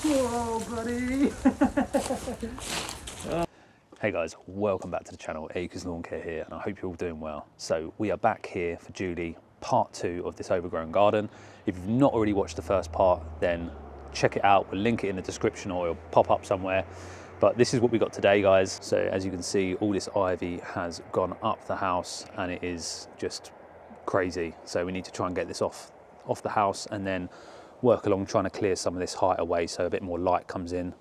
Whoa, buddy. Hey guys, welcome back to the channel. Acres Lawn Care here, and I hope you're all doing well. So we are back here for Julie, part 2 of this overgrown garden. If you've not already watched the first part, then check it out. We'll link it in the description or it'll pop up somewhere. But this is what we got today, guys. So as you can see, all this ivy has gone up the house and it is just crazy. So we need to try and get this off the house and then work along trying to clear some of this height away so a bit more light comes in.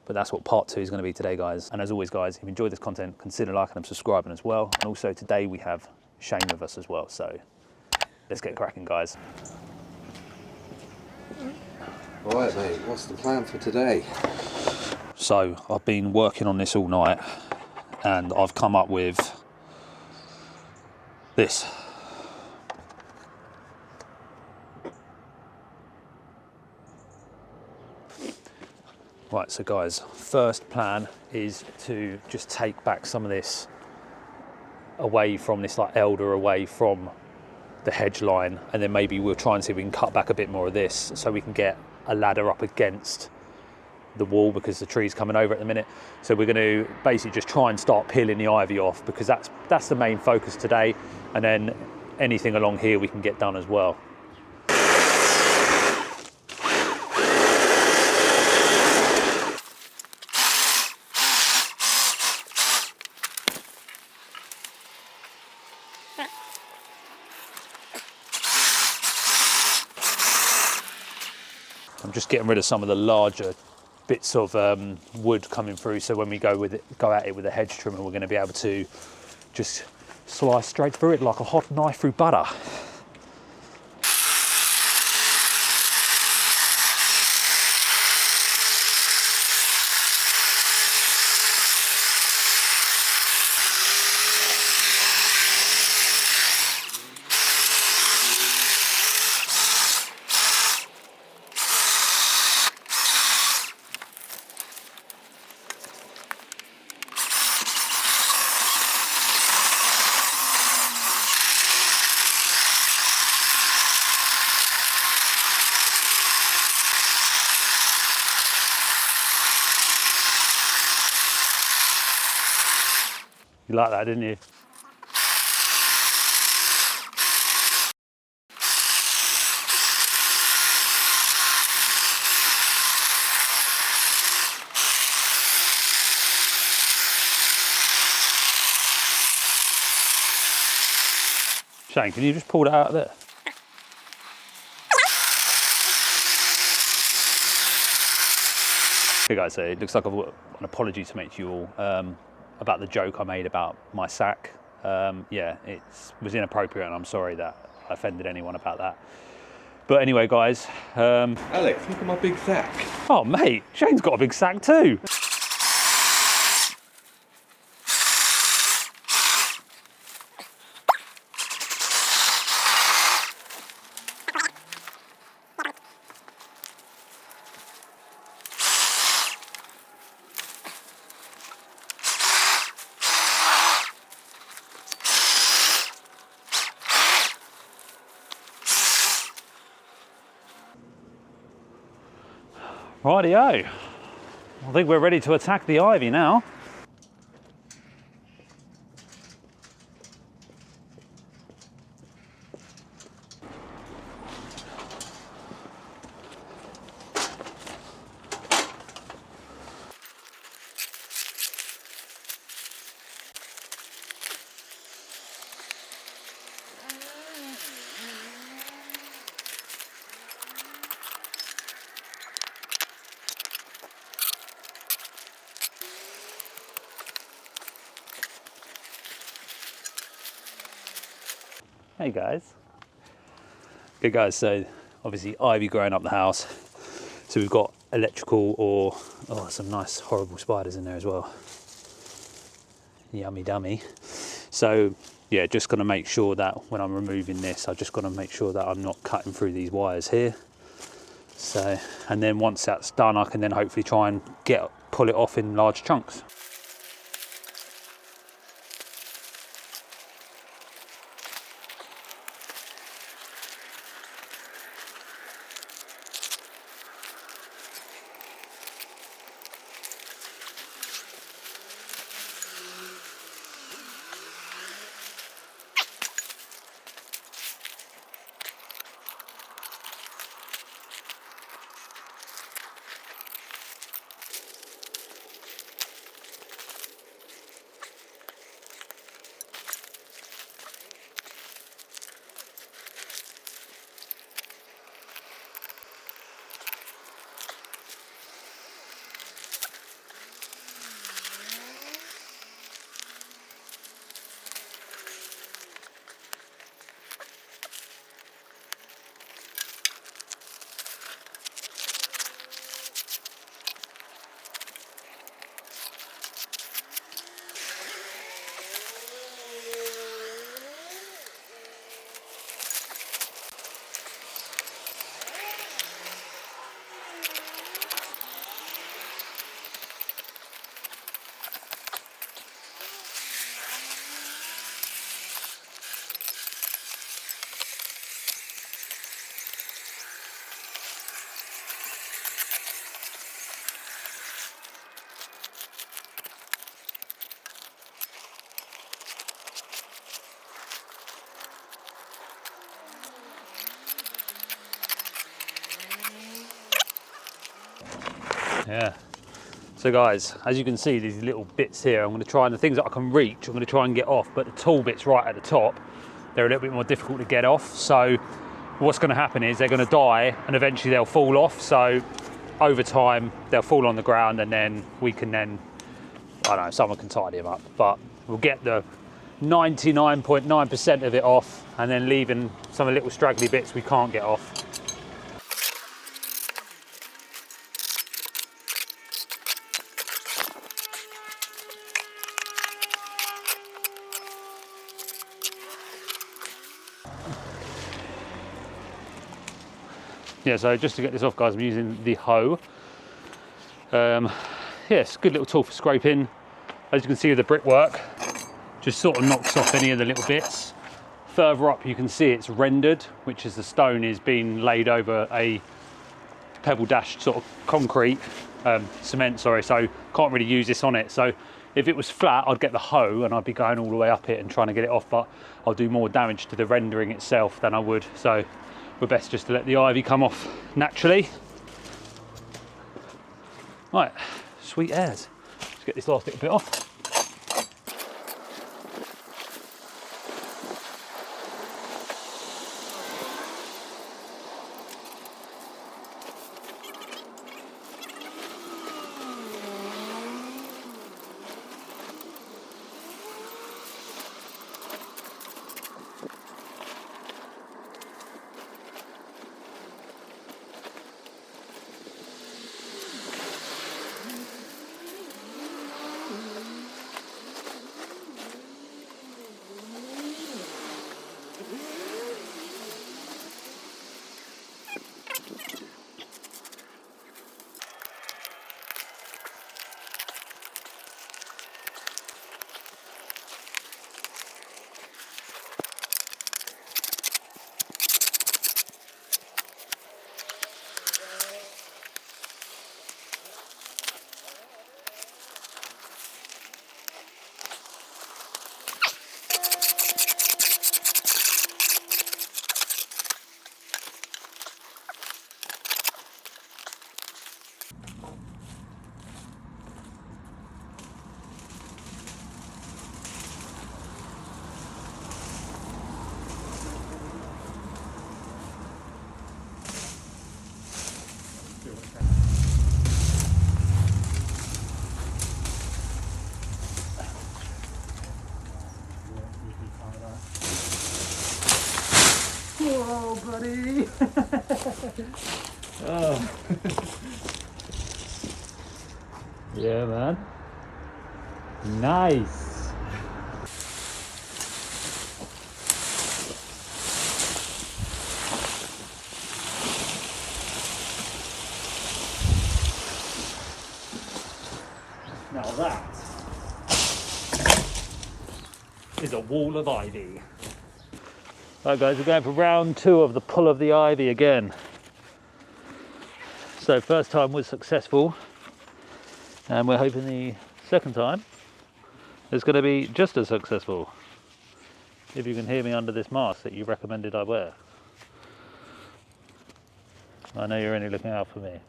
But that's what part 2 is going to be today, guys. And as always, guys, if you enjoyed this content, consider liking and subscribing as well. And also today we have Shane with us as well. So let's get cracking, guys. Right, mate, what's the plan for today? So I've been working on this all night and I've come up with this. Right, so guys, first plan is to just take back some of this away from this like elder, away from the hedge line, and then maybe we'll try and see if we can cut back a bit more of this so we can get a ladder up against the wall because the tree's coming over at the minute. So we're going to basically just try and start peeling the ivy off because that's the main focus today, and then anything along here we can get done as well. I'm just getting rid of some of the larger bits of wood coming through, so when we go at it with a hedge trimmer, we're going to be able to just slice straight through it like a hot knife through butter. You like that, didn't you? Shane, can you just pull that out of there? Okay guys, so it looks like I've got an apology to make to you all about the joke I made about my sack. Yeah, it was inappropriate and I'm sorry that I offended anyone about that. But anyway guys. Alex, look at my big sack. Oh mate, Shane's got a big sack too. Rightio. I think we're ready to attack the ivy now. Hey guys. Okay guys, so obviously ivy growing up the house. So we've got electrical or, oh, some nice horrible spiders in there as well. Yummy dummy. So yeah, just gonna make sure that when I'm removing this, I've just gotta make sure that I'm not cutting through these wires here. So, and then once that's done, I can then hopefully try and pull it off in large chunks. Yeah. So guys, as you can see, these little bits here, I'm going to try, and the things that I can reach, I'm going to try and get off, but the tall bits right at the top, they're a little bit more difficult to get off. So what's going to happen is they're going to die and eventually they'll fall off. So over time, they'll fall on the ground, and then we can then, I don't know, someone can tidy them up, but we'll get the 99.9% of it off, and then leaving some little straggly bits we can't get off. Yeah, so just to get this off, guys, I'm using the hoe. Yes, good little tool for scraping. As you can see with the brickwork, just sort of knocks off any of the little bits. Further up, you can see it's rendered, which is the stone is being laid over a pebble dashed sort of concrete, cement, sorry, so can't really use this on it. So if it was flat, I'd get the hoe and I'd be going all the way up it and trying to get it off, but I'll do more damage to the rendering itself than I would. So we're best just to let the ivy come off naturally. Right, sweet airs. Let's get this last little bit off. Whoa, buddy! Oh. Yeah, man. Nice. Now that is a wall of ivy. Right guys, we're going for round 2 of the pull of the ivy again. So first time was successful, and we're hoping the second time is going to be just as successful. If you can hear me under this mask that you recommended I wear. I know you're only looking out for me.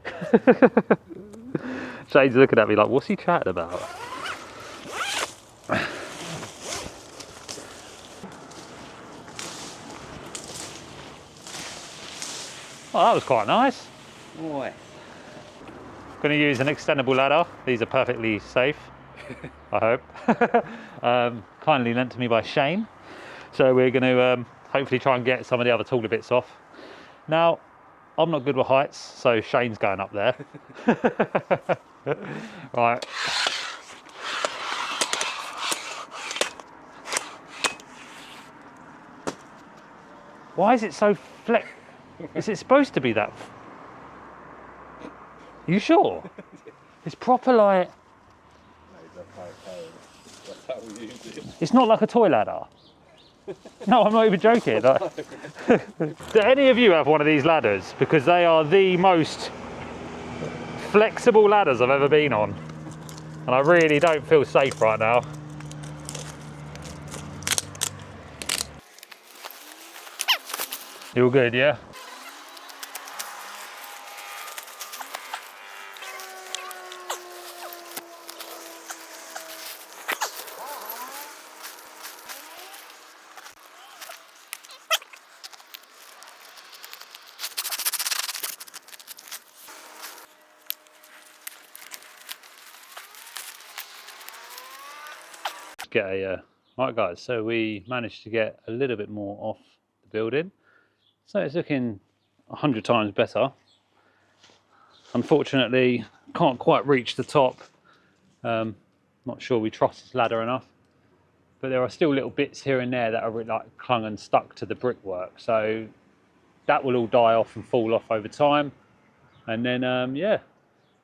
Shane's looking at me like, what's he chatting about? Oh, that was quite nice. Boy. Going to use an extendable ladder. These are perfectly safe, I hope. Kindly lent to me by Shane. So we're going to hopefully try and get some of the other taller bits off. Now, I'm not good with heights, so Shane's going up there. Right. Why is it so flex? Is it supposed to be that? You sure? It's proper like. It's not like a toy ladder. No, I'm not even joking. Like, do any of you have one of these ladders? Because they are the most flexible ladders I've ever been on. And I really don't feel safe right now. You all good, yeah? get a right guys, so we managed to get a little bit more off the building, so it's looking 100 times better. Unfortunately can't quite reach the top. Not sure we trust this ladder enough, but there are still little bits here and there that are like clung and stuck to the brickwork, so that will all die off and fall off over time. And then yeah,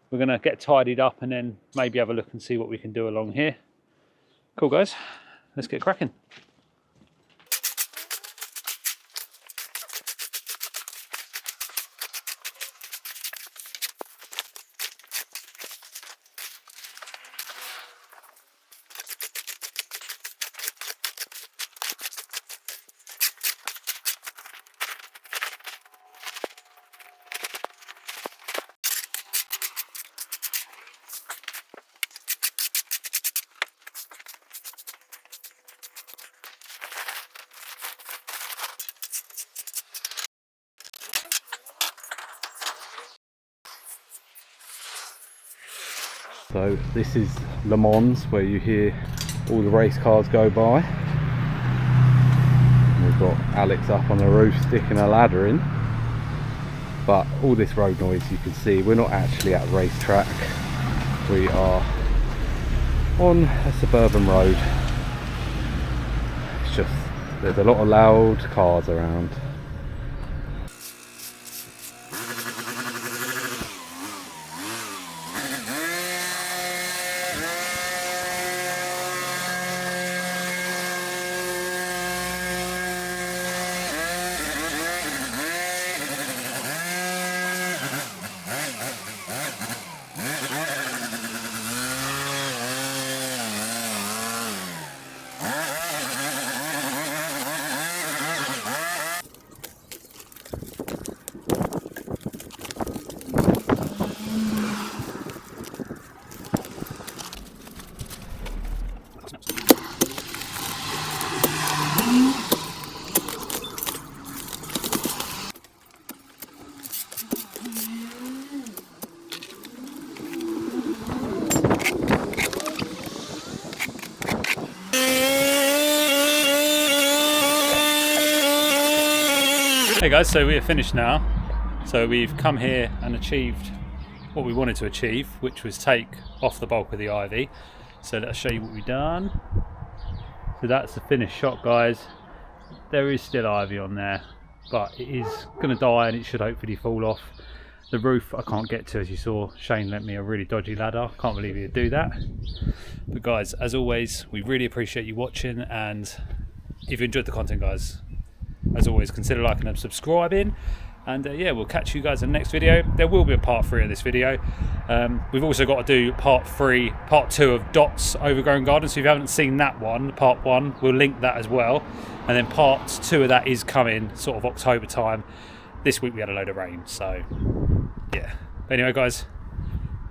we're gonna get tidied up and then maybe have a look and see what we can do along here. Cool guys, let's get cracking. So this is Le Mans, where you hear all the race cars go by. We've got Alex up on the roof sticking a ladder in. But all this road noise, you can see we're not actually at a racetrack. We are on a suburban road. It's just, there's a lot of loud cars around. Hey guys, so we are finished now. So we've come here and achieved what we wanted to achieve, which was take off the bulk of the ivy. So let's show you what we've done. So that's the finished shot guys. There is still ivy on there, but it is going to die and it should hopefully fall off. The roof I can't get to, as you saw. Shane lent me a really dodgy ladder. Can't believe he'd do that. But guys, as always, we really appreciate you watching, and if you enjoyed the content guys, as always, consider liking and subscribing, and yeah, we'll catch you guys in the next video. There will be a part 3 of this video. We've also got to do part 2 of Dot's Overgrown Garden, so if you haven't seen that one, part 1, we'll link that as well, and then part 2 of that is coming sort of October time. This week we had a load of rain, so yeah. But anyway guys,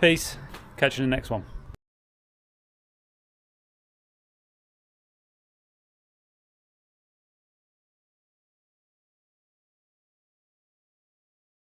peace, catch you in the next one.